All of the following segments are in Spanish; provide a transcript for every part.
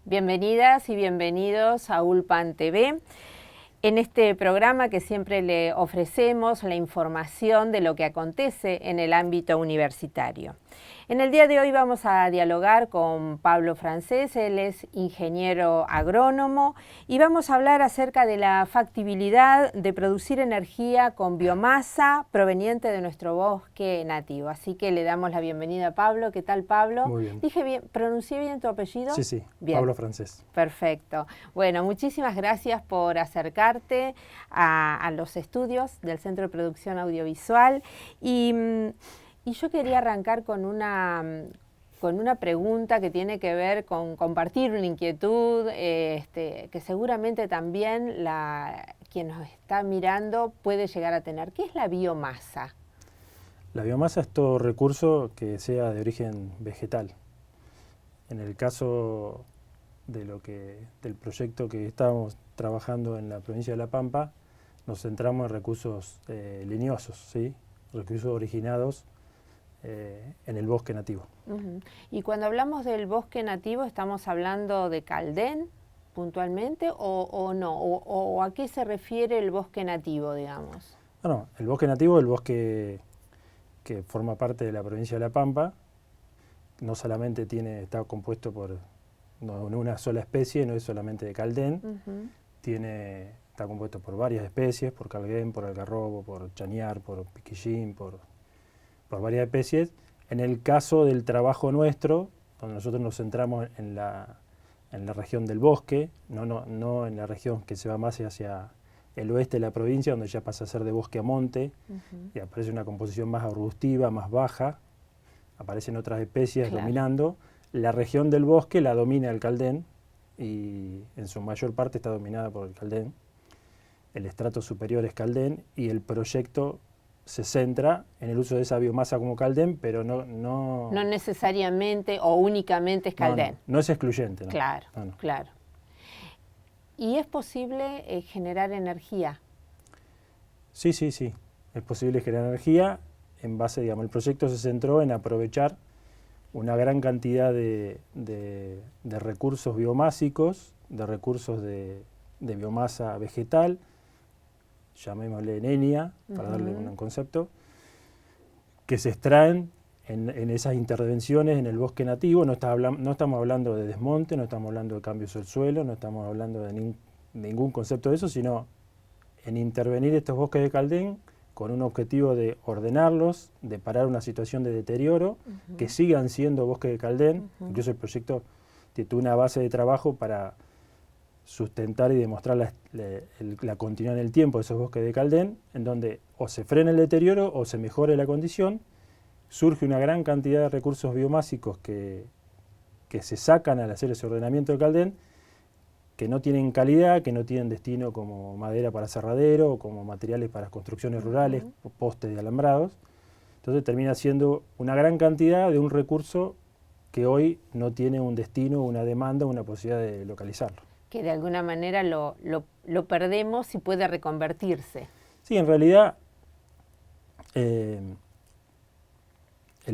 Bienvenidas y bienvenidos a Ulpan TV. En este programa que siempre le ofrecemos la información de lo que acontece en el ámbito universitario. En el día de hoy vamos a dialogar con Pablo Francés, él es ingeniero agrónomo y vamos a hablar acerca de la factibilidad de producir energía con biomasa proveniente de nuestro bosque nativo. Así que le damos la bienvenida a Pablo. ¿Qué tal, Pablo? Muy bien. ¿Dije bien? ¿Pronuncié bien tu apellido? Sí, sí, bien. Pablo Francés. Perfecto. Bueno, muchísimas gracias por acercarte a los estudios del Centro de Producción Audiovisual y yo quería arrancar con una pregunta que tiene que ver con compartir una inquietud que seguramente también quien nos está mirando puede llegar a tener. ¿Qué es la biomasa? La biomasa es todo recurso que sea de origen vegetal. En el caso del proyecto que estábamos trabajando en la provincia de La Pampa, nos centramos en recursos leñosos, ¿sí? Recursos originados en el bosque nativo. Y cuando hablamos del bosque nativo, ¿estamos hablando de Caldén puntualmente o no? ¿O a qué se refiere el bosque nativo, digamos? Bueno, el bosque nativo es el bosque que forma parte de la provincia de La Pampa. No solamente está compuesto por una sola especie, no es solamente de Caldén. Está compuesto por varias especies, por calguén, por algarrobo, por chañar, por piquillín, por varias especies. En el caso del trabajo nuestro, donde nosotros nos centramos en la región del bosque, no en la región que se va más hacia el oeste de la provincia, donde ya pasa a ser de bosque a monte, y aparece una composición más arbustiva, más baja, aparecen otras especies dominando. La región del bosque la domina el Caldén, y en su mayor parte está dominada por el Caldén. El estrato superior es Caldén, y el proyecto se centra en el uso de esa biomasa como Caldén, pero no necesariamente o únicamente es Caldén. No es excluyente. ¿No? Claro, claro. ¿Y es posible generar energía? Sí. Es posible generar energía en base, digamos, el proyecto se centró en aprovechar una gran cantidad de recursos biomásicos, de recursos de biomasa vegetal, llamémosle nenia, para darle un concepto, que se extraen en esas intervenciones en el bosque nativo. No estamos hablando de desmonte, no estamos hablando de cambios del suelo, no estamos hablando de ningún concepto de eso, sino en intervenir estos bosques de Caldén con un objetivo de ordenarlos, de parar una situación de deterioro, que sigan siendo bosques de Caldén. Incluso el proyecto tiene una base de trabajo para sustentar y demostrar la continuidad en el tiempo de esos bosques de Caldén, en donde o se frena el deterioro o se mejore la condición. Surge una gran cantidad de recursos biomásicos que se sacan al hacer ese ordenamiento de Caldén, que no tienen calidad, que no tienen destino como madera para aserradero o como materiales para construcciones rurales, postes de alambrados. Entonces termina siendo una gran cantidad de un recurso que hoy no tiene un destino, una demanda, una posibilidad de localizarlo. Que de alguna manera lo perdemos y puede reconvertirse. Sí, en realidad el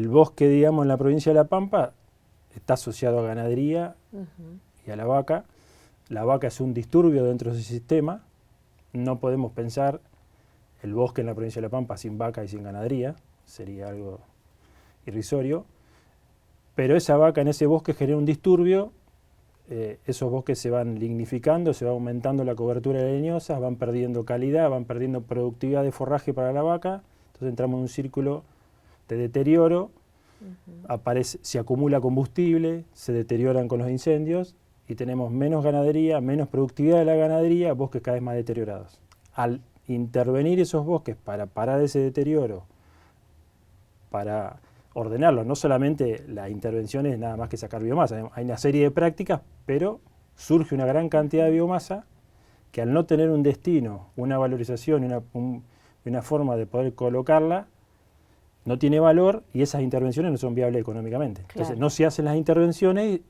bosque, digamos, en la provincia de La Pampa está asociado a ganadería y a la vaca. La vaca es un disturbio dentro de ese sistema. No podemos pensar el bosque en la provincia de La Pampa sin vaca y sin ganadería. Sería algo irrisorio. Pero esa vaca en ese bosque genera un disturbio. Esos bosques se van lignificando, se va aumentando la cobertura de leñosas, van perdiendo calidad, van perdiendo productividad de forraje para la vaca. Entonces entramos en un círculo de deterioro. Se acumula combustible, se deterioran con los incendios y tenemos menos ganadería, menos productividad de la ganadería, bosques cada vez más deteriorados. Al intervenir esos bosques para parar ese deterioro, para ordenarlo, no solamente la intervención es nada más que sacar biomasa, hay una serie de prácticas, pero surge una gran cantidad de biomasa que al no tener un destino, una valorización y una forma de poder colocarla, no tiene valor y esas intervenciones no son viables económicamente. Entonces no se hacen las intervenciones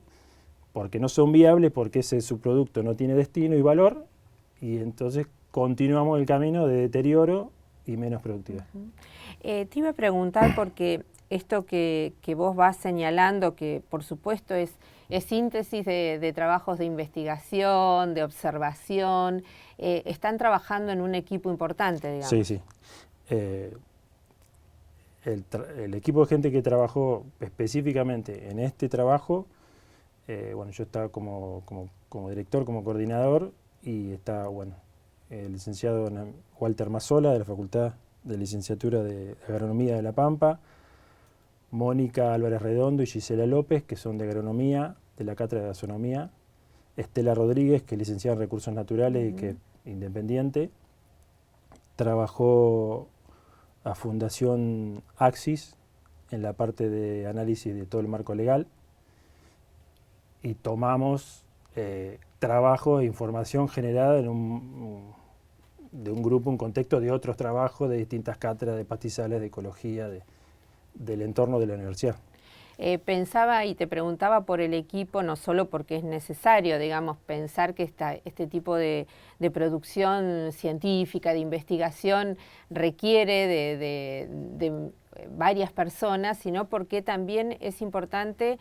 porque no son viables, porque ese subproducto no tiene destino y valor, y entonces continuamos el camino de deterioro y menos productividad. Te iba a preguntar porque esto que vos vas señalando, que por supuesto es síntesis de trabajos de investigación, de observación, están trabajando en un equipo importante, digamos. Sí, sí. El equipo de gente que trabajó específicamente en este trabajo, bueno, yo estaba como director, como coordinador, y está, bueno, el licenciado Walter Mazzola, de la Facultad de Licenciatura de Agronomía de La Pampa, Mónica Álvarez Redondo y Gisela López, que son de Agronomía, de la Cátedra de Gastronomía, Estela Rodríguez, que es licenciada en Recursos Naturales y que es independiente, trabajó a Fundación Axis en la parte de análisis de todo el marco legal, y tomamos trabajo e información generada de un grupo, un contexto de otros trabajos de distintas cátedras de pastizales, de ecología, del entorno de la universidad. Pensaba y te preguntaba por el equipo, no solo porque es necesario, digamos, pensar que este tipo de producción científica, de investigación, requiere de varias personas, sino porque también es importante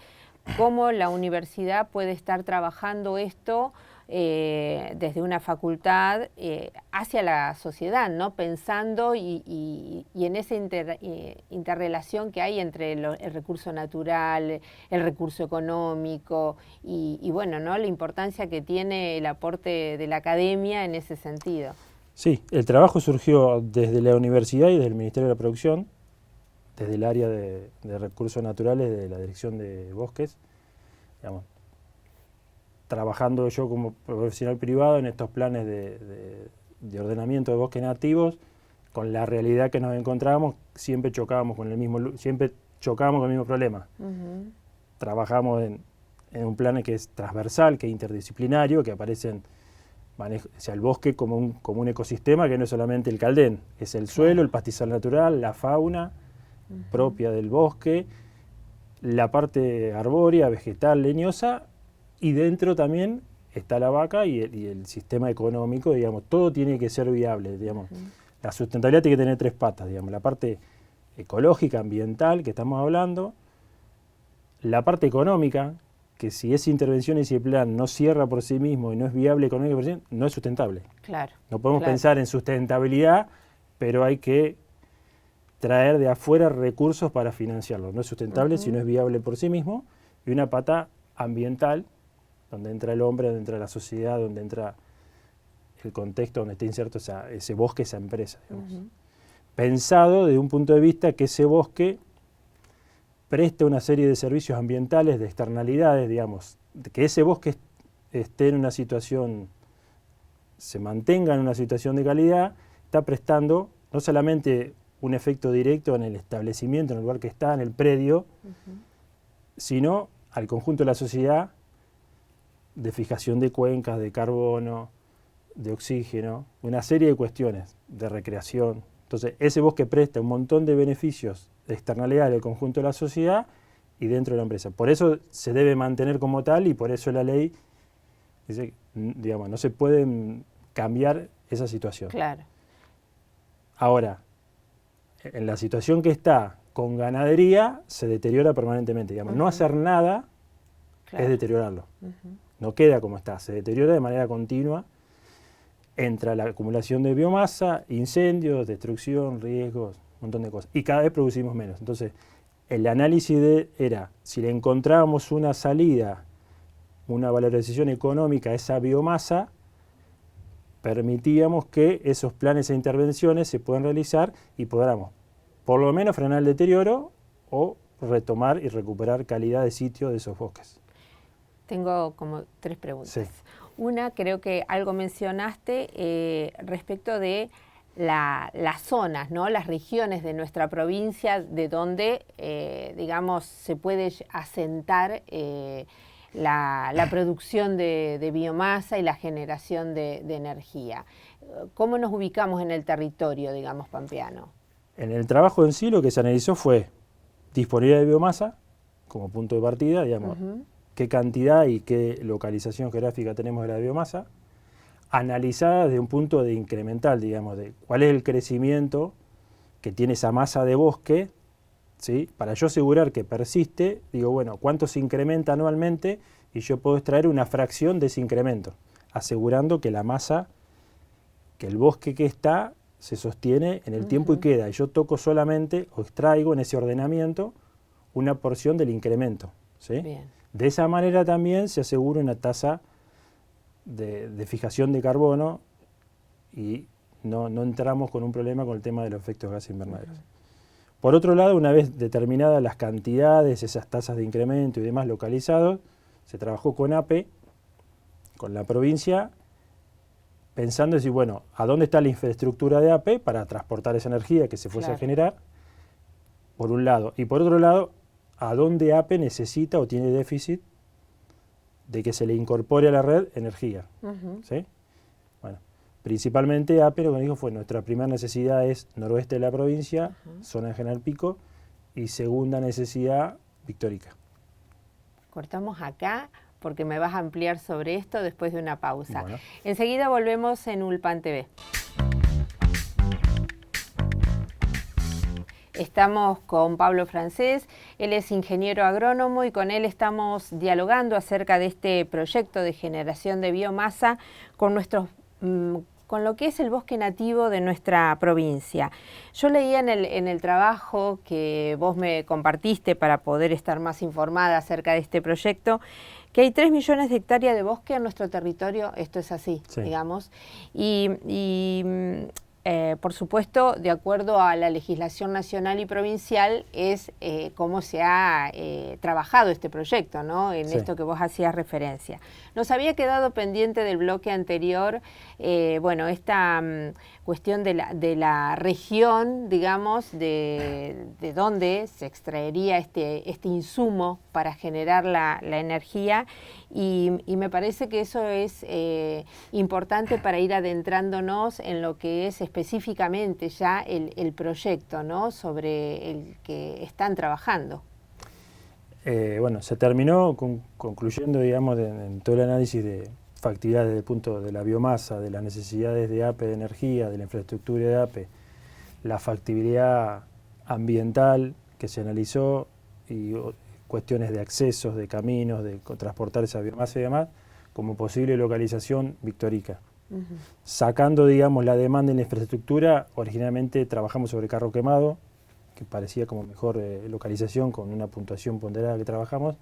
cómo la universidad puede estar trabajando esto desde una facultad hacia la sociedad, ¿no? Pensando y en esa interrelación que hay entre el recurso natural, el recurso económico y bueno, ¿no? La importancia que tiene el aporte de la academia en ese sentido. Sí, el trabajo surgió desde la universidad y desde el Ministerio de la Producción, desde el área de recursos naturales de la Dirección de Bosques, digamos, trabajando yo como profesional privado en estos planes de ordenamiento de bosques nativos, con la realidad que nos encontrábamos, siempre chocábamos con el mismo problema. Trabajamos en un plan que es transversal, que es interdisciplinario, que aparecen, o sea, el bosque como un ecosistema que no es solamente el caldén, es el suelo, el pastizal natural, la fauna propia del bosque, la parte arbórea, vegetal, leñosa, y dentro también está la vaca y el sistema económico, digamos, todo tiene que ser viable, digamos. La sustentabilidad tiene que tener tres patas, digamos, la parte ecológica, ambiental, que estamos hablando, la parte económica, que si esa intervención y si el plan no cierra por sí mismo y no es viable económicamente, no es sustentable. Claro. No podemos pensar en sustentabilidad, pero hay que traer de afuera recursos para financiarlo. No es sustentable si no es viable por sí mismo. Y una pata ambiental, donde entra el hombre, donde entra la sociedad, donde entra el contexto, donde está inserto ese bosque, esa empresa. Digamos. Pensado desde un punto de vista que ese bosque preste una serie de servicios ambientales, de externalidades, digamos, que ese bosque esté en una situación, se mantenga en una situación de calidad, está prestando no solamente un efecto directo en el establecimiento, en el lugar que está, en el predio, sino al conjunto de la sociedad, de fijación de cuencas, de carbono, de oxígeno, una serie de cuestiones, de recreación. Entonces, ese bosque presta un montón de beneficios, de externalidad del conjunto de la sociedad y dentro de la empresa. Por eso se debe mantener como tal y por eso la ley dice, digamos, no se puede cambiar esa situación. Claro. Ahora, en la situación que está con ganadería, se deteriora permanentemente. Digamos, no hacer nada es deteriorarlo. No queda como está, se deteriora de manera continua. Entra la acumulación de biomasa, incendios, destrucción, riesgos, un montón de cosas. Y cada vez producimos menos. Entonces, el análisis era, si le encontrábamos una salida, una valorización económica a esa biomasa, permitíamos que esos planes e intervenciones se puedan realizar y podamos, por lo menos, frenar el deterioro o retomar y recuperar calidad de sitio de esos bosques. Tengo como tres preguntas. Sí. Una, creo que algo mencionaste respecto de las zonas, ¿no? Las regiones de nuestra provincia de donde, digamos, se puede asentar la producción de biomasa y la generación de energía. ¿Cómo nos ubicamos en el territorio, digamos, pampeano? En el trabajo en sí lo que se analizó fue disponibilidad de biomasa como punto de partida, digamos, qué cantidad y qué localización geográfica tenemos de la biomasa, analizada desde un punto de incremental, digamos, de cuál es el crecimiento que tiene esa masa de bosque ¿sí? Para yo asegurar que persiste, digo, bueno, ¿cuánto se incrementa anualmente? Y yo puedo extraer una fracción de ese incremento, asegurando que la masa, que el bosque que está, se sostiene en el tiempo y queda. Y yo toco solamente, o extraigo en ese ordenamiento, una porción del incremento, ¿sí? Bien. De esa manera también se asegura una tasa de fijación de carbono y no entramos con un problema con el tema de los efectos gases invernaderos. Por otro lado, una vez determinadas las cantidades, esas tasas de incremento y demás localizados, se trabajó con APE, con la provincia, pensando en decir, bueno, ¿a dónde está la infraestructura de APE para transportar esa energía que se fuese a generar? Por un lado. Y por otro lado, ¿a dónde APE necesita o tiene déficit de que se le incorpore a la red energía? ¿Sí? Bueno, principalmente APE lo que dijo fue, nuestra primera necesidad es noroeste de la provincia, zona de General Pico, y segunda necesidad, Victorica. Cortamos acá porque me vas a ampliar sobre esto después de una pausa. Bueno. Enseguida volvemos en Ulpan TV. Estamos con Pablo Francés, él es ingeniero agrónomo y con él estamos dialogando acerca de este proyecto de generación de biomasa con lo que es el bosque nativo de nuestra provincia. Yo leía en el trabajo que vos me compartiste para poder estar más informada acerca de este proyecto, que hay 3 millones de hectáreas de bosque en nuestro territorio, esto es así, sí, digamos, por supuesto, de acuerdo a la legislación nacional y provincial, es cómo se ha trabajado este proyecto, ¿no? En sí, esto que vos hacías referencia. Nos había quedado pendiente del bloque anterior, bueno, esta cuestión de la región, digamos, de dónde se extraería este insumo para generar la energía, y me parece que eso es importante para ir adentrándonos en lo que es específicamente ya el proyecto, ¿no? Sobre el que están trabajando. Bueno, se terminó concluyendo, digamos, en todo el análisis de factibilidad desde el punto de la biomasa, de las necesidades de APE de energía, de la infraestructura de APE, la factibilidad ambiental que se analizó y cuestiones de accesos, de caminos, de transportar esa biomasa y demás, como posible localización Victorica. Sacando, digamos, la demanda en la infraestructura, originalmente trabajamos sobre Carro Quemado, que parecía como mejor localización con una puntuación ponderada que trabajamos,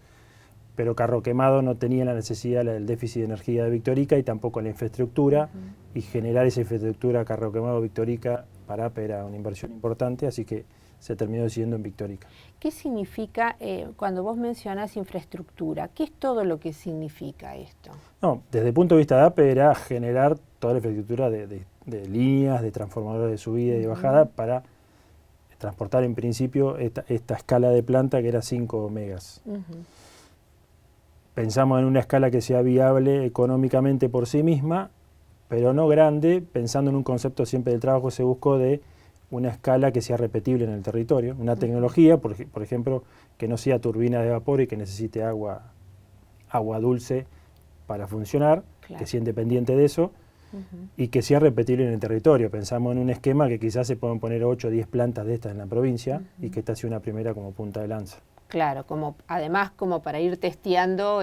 pero Carro Quemado no tenía la necesidad del déficit de energía de Victorica y tampoco la infraestructura, y generar esa infraestructura Carro Quemado Victorica para APE era una inversión importante, así que se terminó decidiendo en Victorica. ¿Qué significa, cuando vos mencionás infraestructura, qué es todo lo que significa esto? No, desde el punto de vista de APE era generar toda la infraestructura de líneas, de transformadores de subida y de bajada para transportar en principio esta escala de planta que era 5 megas. Pensamos en una escala que sea viable económicamente por sí misma, pero no grande, pensando en un concepto siempre del trabajo se buscó de una escala que sea repetible en el territorio, una tecnología, por ejemplo, que no sea turbina de vapor y que necesite agua dulce para funcionar, claro, que sea independiente de eso, y que sea repetible en el territorio. Pensamos en un esquema que quizás se puedan poner 8 o 10 plantas de estas en la provincia y que esta sea una primera como punta de lanza. Claro, además como para ir testeando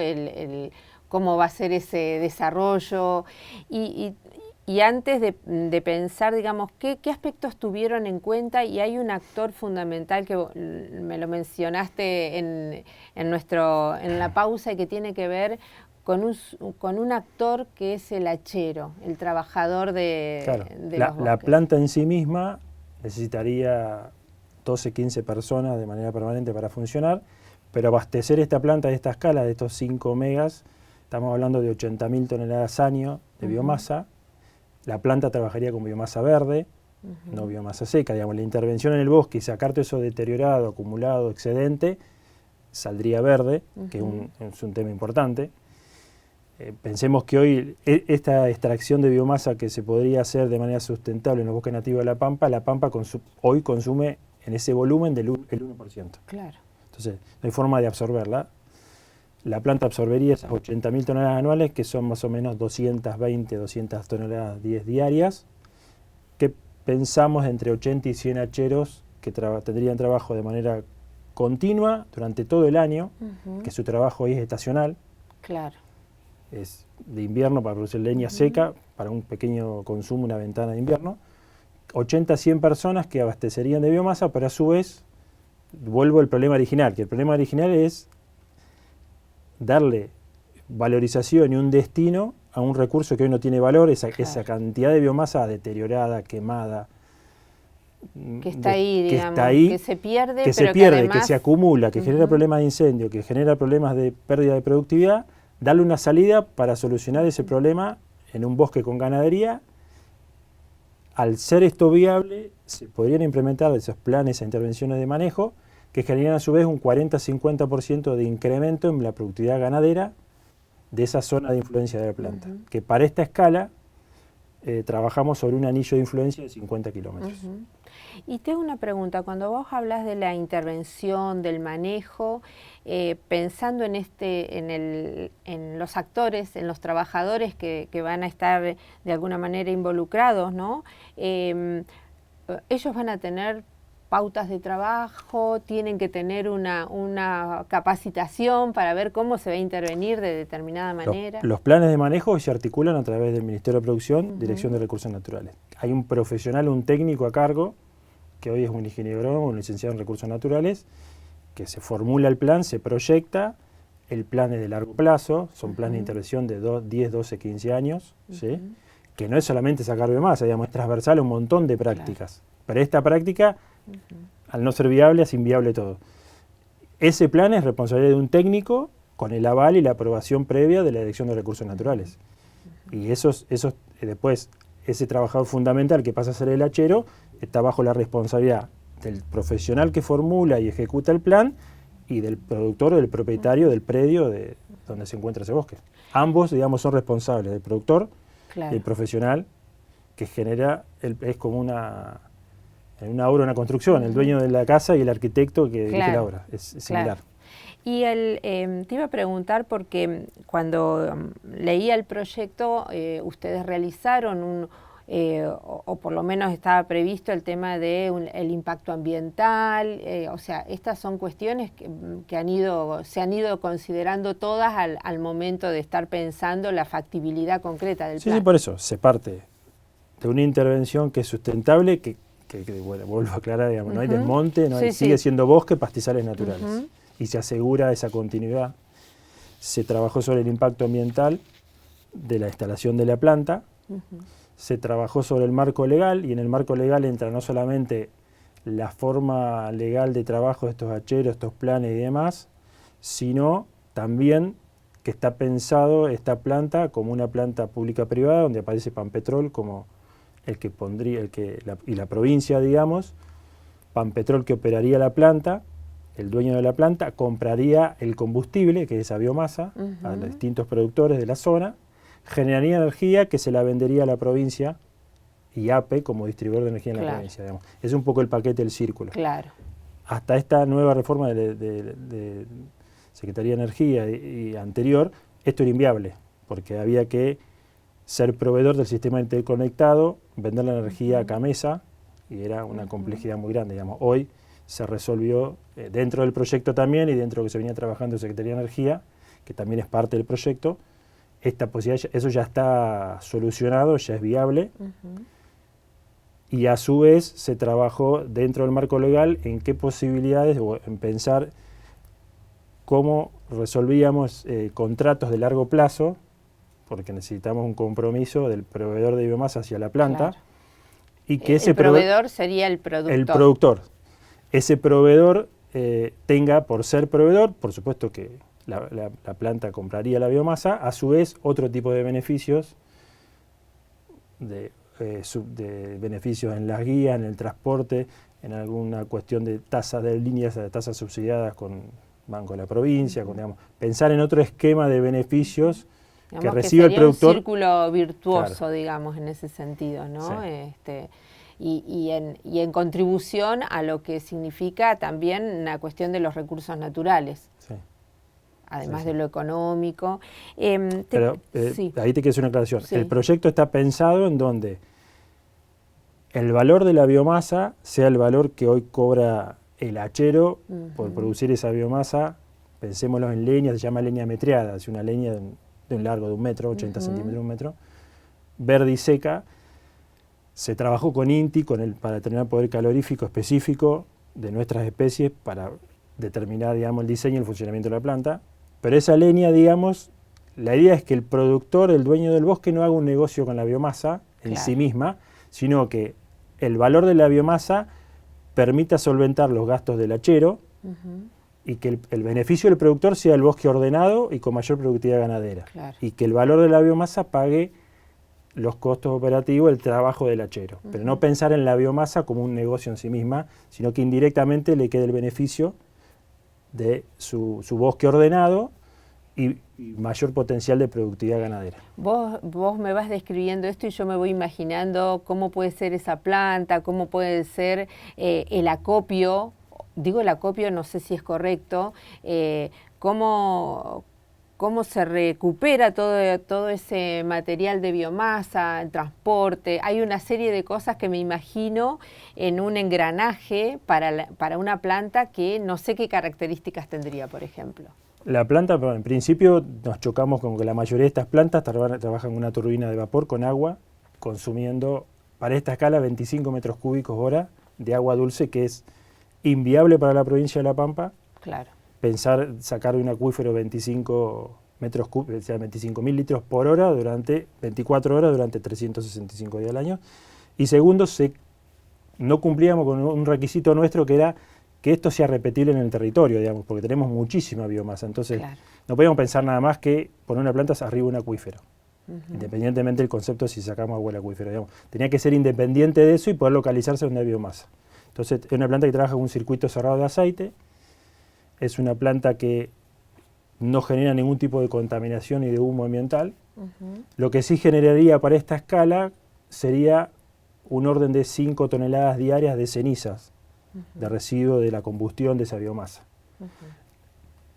cómo va a ser ese desarrollo y antes de pensar, digamos, ¿qué aspectos tuvieron en cuenta? Y hay un actor fundamental que me lo mencionaste en la pausa y que tiene que ver con un actor que es el hachero, el trabajador de los bosques. La planta en sí misma necesitaría 12, 15 personas de manera permanente para funcionar, pero abastecer esta planta de esta escala, de estos 5 megas, estamos hablando de 80.000 toneladas año de biomasa. La planta trabajaría con biomasa verde, no biomasa seca. Digamos, la intervención en el bosque y sacar todo eso deteriorado, acumulado, excedente, saldría verde, que es un tema importante. Pensemos que hoy esta extracción de biomasa que se podría hacer de manera sustentable en los bosques nativos de la Pampa hoy consume en ese volumen el 1%. Claro. Entonces, no hay forma de absorberla. La planta absorbería esas 80.000 toneladas anuales, que son más o menos 220, 200 toneladas 10 diarias, que pensamos entre 80 y 100 hacheros que tendrían trabajo de manera continua durante todo el año, que su trabajo es estacional. Claro. Es de invierno para producir leña seca, para un pequeño consumo, una ventana de invierno. 80 a 100 personas que abastecerían de biomasa, pero a su vez, vuelvo al problema original, que el problema original es darle valorización y un destino a un recurso que hoy no tiene valor, esa cantidad de biomasa deteriorada, quemada, que está ahí, digamos, que se pierde, que se acumula, que genera problemas de incendio, que genera problemas de pérdida de productividad, darle una salida para solucionar ese problema en un bosque con ganadería. Al ser esto viable, se podrían implementar esos planes e intervenciones de manejo que generan a su vez un 40-50% de incremento en la productividad ganadera de esa zona de influencia de la planta. Que para esta escala trabajamos sobre un anillo de influencia de 50 kilómetros. Y te hago una pregunta, cuando vos hablas de la intervención, del manejo, pensando en los actores, en los trabajadores que van a estar de alguna manera involucrados, ¿no? Ellos van a tener pautas de trabajo, tienen que tener una capacitación para ver cómo se va a intervenir de determinada manera. Los planes de manejo se articulan a través del Ministerio de Producción, Dirección de Recursos Naturales. Hay un profesional, un técnico a cargo, que hoy es un ingeniero agrónomo, un licenciado en Recursos Naturales, que se formula el plan, se proyecta, el plan es de largo plazo, son planes de intervención de 10, 12, 15 años, ¿sí? Que no es solamente sacar biomasa, digamos, es transversal a un montón de prácticas. Pero esta práctica, al no ser viable, es inviable todo. Ese plan es responsabilidad de un técnico con el aval y la aprobación previa de la Dirección de Recursos Naturales. Y después, ese trabajador fundamental que pasa a ser el hachero, está bajo la responsabilidad del profesional que formula y ejecuta el plan y del productor o del propietario del predio donde se encuentra ese bosque. Ambos, digamos, son responsables, del productor y el profesional que genera, es como una obra, una construcción, el dueño de la casa y el arquitecto que dirige la obra, es similar. Y te iba a preguntar porque cuando leía el proyecto, ustedes realizaron o por lo menos estaba previsto el tema del impacto ambiental, o sea, estas son cuestiones que se han ido considerando todas al momento de estar pensando la factibilidad concreta del plan. Sí, por eso, se parte de una intervención que es sustentable, que bueno, vuelvo a aclarar, digamos, no hay desmonte, sigue siendo bosque, pastizales naturales, y se asegura esa continuidad. Se trabajó sobre el impacto ambiental de la instalación de la planta, se trabajó sobre el marco legal, y en el marco legal entra no solamente la forma legal de trabajo de estos hacheros, estos planes y demás, sino también que está pensado esta planta como una planta pública-privada, donde aparece Pampetrol como y la provincia, digamos, Pampetrol que operaría la planta, el dueño de la planta compraría el combustible, que es esa biomasa, a los distintos productores de la zona, generaría energía que se la vendería a la provincia y APE como distribuidor de energía en la provincia. Digamos. Es un poco el paquete del círculo. Hasta esta nueva reforma de Secretaría de Energía y anterior, esto era inviable, porque había que ser proveedor del sistema interconectado, vender la energía a Camesa, y era una complejidad muy grande. Digamos. Hoy se resolvió dentro del proyecto también, y dentro de lo que se venía trabajando en Secretaría de Energía, que también es parte del proyecto, esta posibilidad, eso ya está solucionado, ya es viable, y a su vez se trabajó dentro del marco legal en qué posibilidades, o en pensar cómo resolvíamos contratos de largo plazo, porque necesitamos un compromiso del proveedor de biomasa hacia la planta, y que ese proveedor sería el productor. El productor. Ese proveedor tenga, por ser proveedor, por supuesto que la planta compraría la biomasa, a su vez otro tipo de beneficios, de beneficios en las guías, en el transporte, en alguna cuestión de tasas de líneas, de tasas subsidiadas con Banco de la Provincia, digamos, pensar en otro esquema de beneficios, digamos, que recibe el productor. Un círculo virtuoso, digamos, en ese sentido, ¿no? Y en contribución a lo que significa también la cuestión de los recursos naturales. Además de lo económico. Pero ahí te quiero hacer una aclaración. El proyecto está pensado en donde el valor de la biomasa sea el valor que hoy cobra el hachero, por producir esa biomasa, pensémoslo en leña, se llama leña metreada, es una leña de un largo de 1 metro, 80 centímetros, 1 metro, verde y seca. Se trabajó con INTI para determinar el poder calorífico específico de nuestras especies para determinar, digamos, el diseño y el funcionamiento de la planta. Pero esa leña, digamos, la idea es que el productor, el dueño del bosque, no haga un negocio con la biomasa en sí misma, sino que el valor de la biomasa permita solventar los gastos del hachero y que el beneficio del productor sea el bosque ordenado y con mayor productividad ganadera. Y que el valor de la biomasa pague los costos operativos, el trabajo del hachero. Pero no pensar en la biomasa como un negocio en sí misma, sino que indirectamente le quede el beneficio de su bosque ordenado y mayor potencial de productividad ganadera. Vos me vas describiendo esto y yo me voy imaginando cómo puede ser esa planta, cómo puede ser el acopio. Digo el acopio, no sé si es correcto, cómo se recupera todo ese material de biomasa, el transporte. Hay una serie de cosas que me imagino en un engranaje para una planta que no sé qué características tendría, por ejemplo. La planta, bueno, en principio nos chocamos con que la mayoría de estas plantas trabajan con una turbina de vapor con agua, consumiendo para esta escala 25 metros cúbicos hora de agua dulce, que es inviable para la provincia de La Pampa. Claro. Pensar sacar de un acuífero 25 metros cúbicos, o sea, 25.000 litros por hora durante 24 horas durante 365 días al año. Y segundo, no cumplíamos con un requisito nuestro que era que esto sea repetible en el territorio, digamos, porque tenemos muchísima biomasa. Entonces, no podíamos pensar nada más que poner una planta arriba de un acuífero, independientemente del concepto si sacamos agua del acuífero. Digamos. Tenía que ser independiente de eso y poder localizarse donde hay biomasa. Entonces, es una planta que trabaja con un circuito cerrado de aceite, es una planta que no genera ningún tipo de contaminación ni de humo ambiental. Lo que sí generaría para esta escala sería un orden de 5 toneladas diarias de cenizas, de residuo de la combustión de esa biomasa.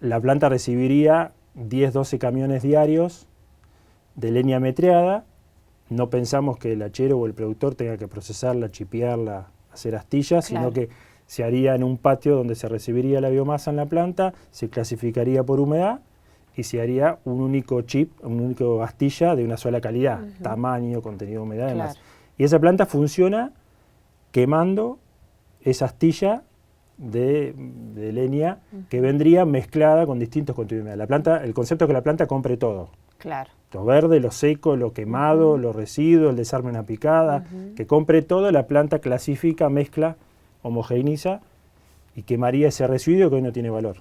La planta recibiría 10-12 camiones diarios de leña metreada. No pensamos que el hachero o el productor tenga que procesarla, chipearla, hacer astillas, sino que se haría en un patio donde se recibiría la biomasa en la planta, se clasificaría por humedad y se haría un único chip, una única astilla de una sola calidad, tamaño, contenido de humedad y demás. Y esa planta funciona quemando esa astilla de leña que vendría mezclada con distintos contenidos de humedad. La planta, el concepto es que la planta compre todo. Lo verde, lo seco, lo quemado, los residuos, el desarme en una picada, que compre todo, la planta clasifica, mezcla, homogeneiza y quemaría ese residuo que hoy no tiene valor.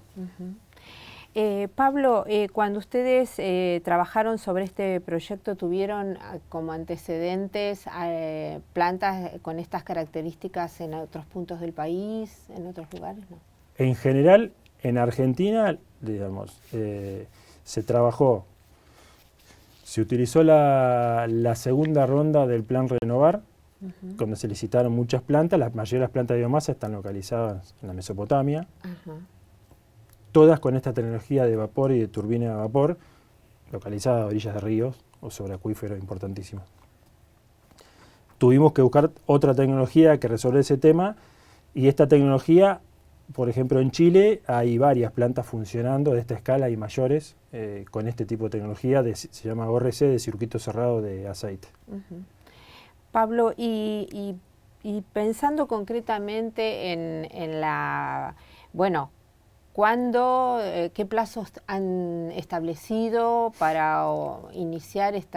Pablo, cuando ustedes trabajaron sobre este proyecto, ¿tuvieron como antecedentes plantas con estas características en otros puntos del país, en otros lugares? ¿No? En general, en Argentina, digamos, se trabajó, se utilizó la segunda ronda del Plan Renovar, donde se licitaron muchas plantas. La mayoría de las plantas de biomasa están localizadas en la Mesopotamia. Todas con esta tecnología de vapor y de turbina de vapor, localizadas a orillas de ríos o sobre acuíferos importantísimos. Tuvimos que buscar otra tecnología que resuelva ese tema, y esta tecnología, por ejemplo, en Chile hay varias plantas funcionando de esta escala y mayores con este tipo de tecnología, se llama ORC, de circuito cerrado de aceite. Pablo, y pensando concretamente en la, bueno, ¿cuándo, qué plazos han establecido para iniciar este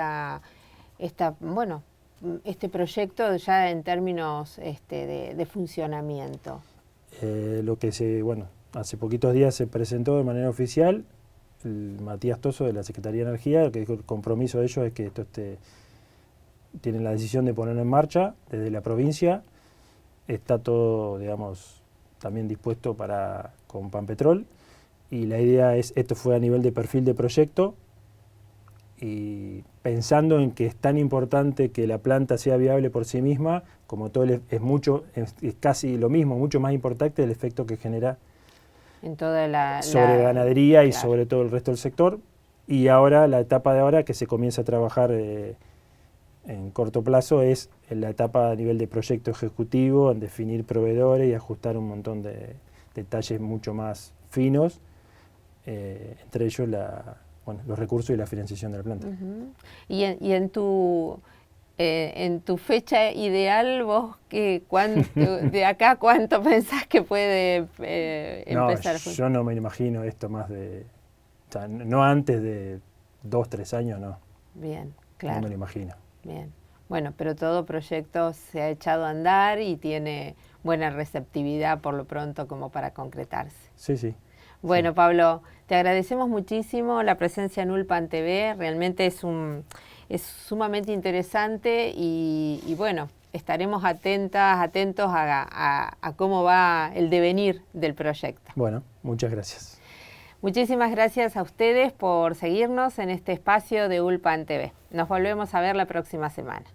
proyecto ya en términos de funcionamiento? Hace poquitos días se presentó de manera oficial el Matías Toso de la Secretaría de Energía, que dijo el compromiso de ellos es que esto tienen la decisión de ponerlo en marcha desde la provincia. Está todo, digamos, también dispuesto con Pampetrol, y la idea es, esto fue a nivel de perfil de proyecto, y pensando en que es tan importante que la planta sea viable por sí misma, como todo es casi lo mismo, mucho más importante el efecto que genera en toda sobre ganadería y sobre todo el resto del sector. Y ahora, la etapa de ahora que se comienza a trabajar en corto plazo es en la etapa a nivel de proyecto ejecutivo, en definir proveedores y ajustar un montón de detalles mucho más finos, entre ellos los recursos y la financiación de la planta. Y en tu fecha ideal, vos de acá cuánto pensás que puede empezar? No, yo no me imagino esto más no antes de 2, 3 años, no. Bien, claro. No me lo imagino. Bien. Bueno, pero todo proyecto se ha echado a andar y tiene buena receptividad por lo pronto como para concretarse. Sí, sí. Bueno, sí. Pablo, te agradecemos muchísimo la presencia en Ulpan TV. Realmente es sumamente interesante y bueno, estaremos atentos a cómo va el devenir del proyecto. Bueno, muchas gracias. Muchísimas gracias a ustedes por seguirnos en este espacio de Ulpan TV. Nos volvemos a ver la próxima semana.